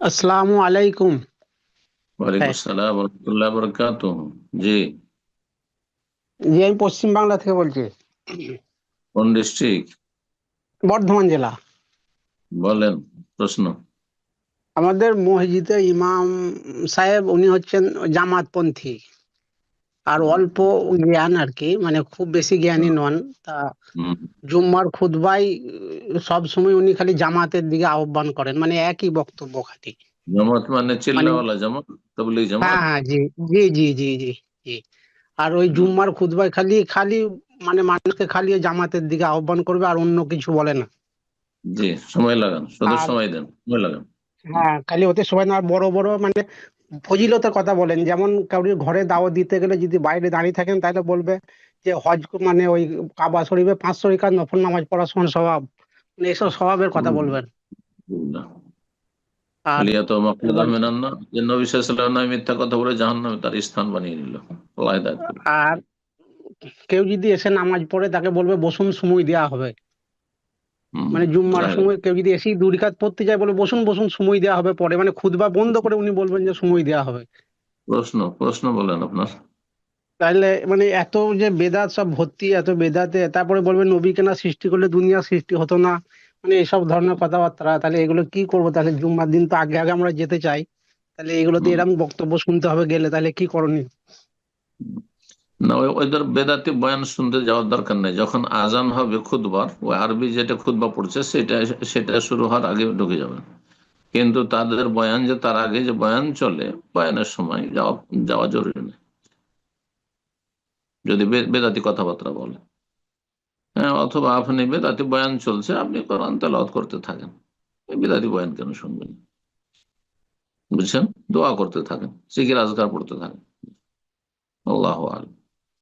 আসসালামু আলাইকুম। ওয়ালাইকুম হ্যাঁ, আসসালাম রহমতুল্লাহ বরকাতুহ। জি। জি, আমি পশ্চিম বাংলা থেকে বলছি। কোন ডিস্ট্রিক্ট? বর্ধমান জেলা। বলেন প্রশ্ন। আমাদের মসজিদে ইমাম সাহেব উনি হচ্ছেন জামাতপন্থী। আর অল্প জ্ঞান আরকি, মানে খুব বেশি জ্ঞানী নন। তা হুম, জুম্মার খুতবায় সবসময় উনি খালি জামাতের দিকে আহ্বান করেন। মানে একই বক্তব্য খালি। জামাত মানে মানে চিল্লাওয়ালা জামাত, তাবলীগ হ্যাঁ, জামাত। হ্যাঁ, জি, জি, জি, জি, জি, জি। আর ওই হুম, জুম্মার খুতবায় খালি খালি মানে মানুষকে খালি ওই জামাতের দিকে আহ্বান করবে, আর অন্য কিছু বলে না। জি, সময় লাগান, শুধু আর সময় দেন, সময় লাগান। হুম, হ্যাঁ, খালি ওতে সবাই না, আর বড় বড় মানে ফজিলতের কথা বলেন। যেমন কাউরির ঘরে দাওয়াত দিতে গেলে যদি বাইরে দাঁড়িয়ে থাকেন তাহলে বলবে যে মানে ওই কাবা শরীফে 500 রাকাত নফল নামাজ পড়ার সমান স্বভাব। মানে এসব স্বভাবের কথা হুম, বলবেন। না। আর লিয়াত মাকফুরাম এবার মিনান নার, যে নবী সাল্লাল্লাহু আলাইহি ওয়াসাল্লাম মিথ্যা কথা বলে জাহান্নামে তার স্থান বানিয়ে নিল। আল্লাহ হিদায়াত করুন। আর কেউ যদি এসে নামাজ পড়ে তাকে বলবে বসুন, সময় দেওয়া হবে। হুম, মানে জুম্মার জাহেজ। সময় কেউ যদি এসেই 2 রাকাত পড়তে যায়, বলে বসুন বসুন, সময় দেওয়া হবে পরে। মানে খুতবা বন্ধ করে উনি বলবেন যে সময় দেওয়া হবে। প্রশ্ন প্রশ্ন বলেন আপনার। তাহলে মানে এত যে বেদাত সব ভর্তি, এত বেদাতে, তারপরে বলবেন নবীকে না সৃষ্টি করলে দুনিয়া সৃষ্টি হতো না। মানে এইসব ধরনের কথাবার্তা। তাহলে এগুলো কি করবো? তাহলে জুম্মার দিন তো আগে আগে আমরা যেতে চাই। তাহলে এগুলোতে হুম, এরকম বক্তব্য শুনতে হবে গেলে, তাহলে কি করণীয়? হুম। না, ওদের বেদাতি বয়ান শুনতে যাওয়ার দরকার নেই। যখন আজান হবে খুতবার, ওই আরবি যেটা খুতবা পড়ছে সেটা সেটা শুরু হওয়ার আগে ঢুকে যাবেন। কিন্তু তাদের বয়ান, যে তার আগে যে বয়ান চলে, বয়ানের সময় যাওয়া যাওয়া জরুরি নেই, যদি বেদাতি কথাবার্তা বলে। হ্যাঁ, অথবা আপনি বেদাতি বয়ান চলছে, আপনি কোরআন তেলাওয়াত করতে থাকেন। এই বেদাতি বয়ান কেন শুনবেন? বুঝছেন? দোয়া করতে থাকেন, জিকির আজকার পড়তে থাকেন। আল্লাহ আল্লাহ।